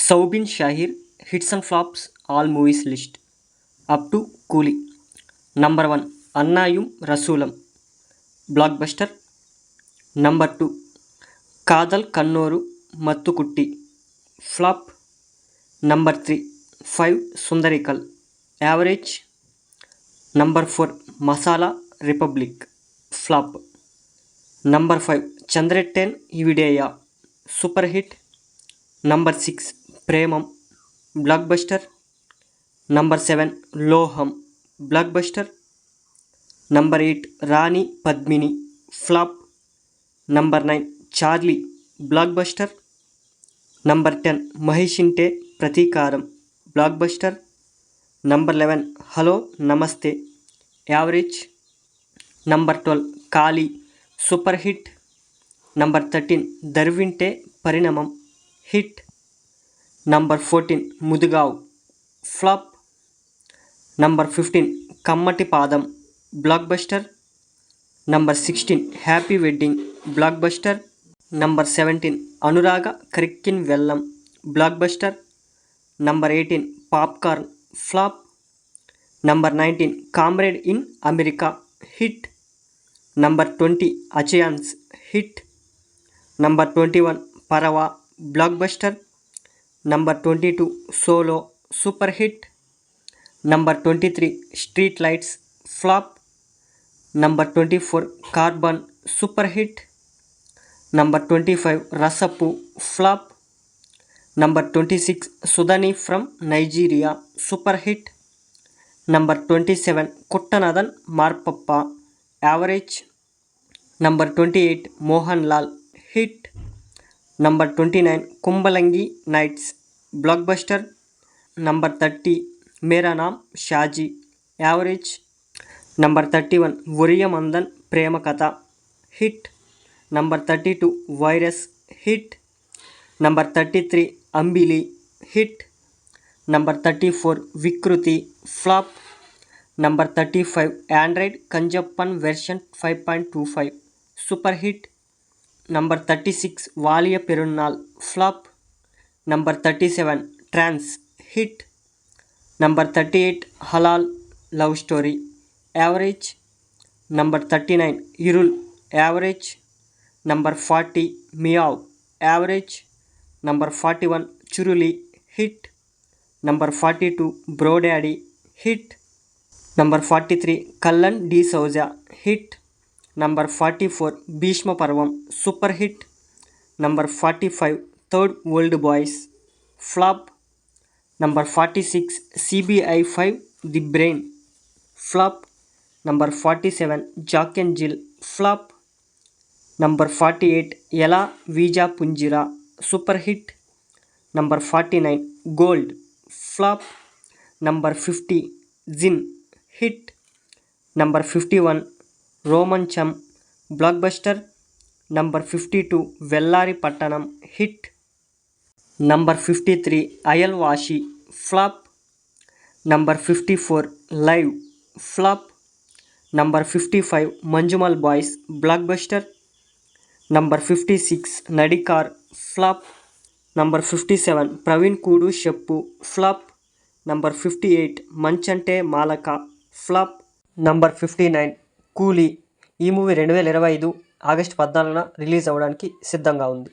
Soubin Shahir hits and flops all movies list up to Coolie. Number 1 Annayum Rasulam blockbuster. Number 2 Kadal Kannoru Mattukutti flop. Number 3 5 Sundarikal average. Number 4 Masala Republic flop. Number 5 Chandretten Ivideya super hit. Number 6 Premam blockbuster. Number 7 Loham blockbuster. Number 8 Rani Padmini flop. Number 9 Charlie blockbuster. Number 10 Mahishinte Pratikaram blockbuster. Number 11 Hello Namaste average. Number 12 Kali super hit. Number 13 Darvinte Parinamam hit. Number 14 Mudugav flop. Number 15 Kammati Padam blockbuster. Number 16 Happy Wedding blockbuster. Number 17 Anuraga Krikkin Vellam blockbuster. Number 18 Popcorn flop. Number 19 Comrade in America hit. Number 20 Achayans hit. Number 21 Parava blockbuster. Number 22 Solo super hit. Number 23 Street Lights flop. Number 24 Carbon super hit. Number 25 Rasapu flop. Number 26 Sudani from Nigeria super hit. Number 27 Kuttanadan Marpappa average. Number 28 Mohanlal hit. Number 29 Kumbalangi Nights blockbuster. Number 30 Mera Naam Shaji average. Number 31 Vuriyamandan Premakatha hit. Number 32 Virus hit. Number 33 Ambili hit. Number 34 Vikruti flop. Number 35 Android Kanjappan version 5.25 super hit. Number 36 Valia Perunnal flop. Number 37 Trans hit. Number 38 Halal Love Story average. Number 39 Irul average. Number 40 Meow average. Number 41 Churuli hit. Number 42 Bro Daddy hit. Number 43 Kallan D Souza hit. Number 44 Bhishma Parvam super hit. Number 45 Third World Boys flop. Number 46 CBI 5 The Brain flop. Number 47 Jack and Jill flop. Number 48 Ela Vija Punjira super hit. Number 49 Gold flop. Number 50 Zin hit. Number 51 Roman Cham blockbuster. Number 52 Vellari Pattanam hit. Number 53 Ayalvashi flop. Number 54 Live flop. Number 55 Manjumal Boys blockbuster. Number 56 Nadikar flop. Number 57 Praveen Kudu Sheppu flop. Number 58 Manchante Malaka flop. Number 59 కూలీ. ఈ movie 2025 August 14న release అవ్వడానికి సిద్ధంగా ఉంది.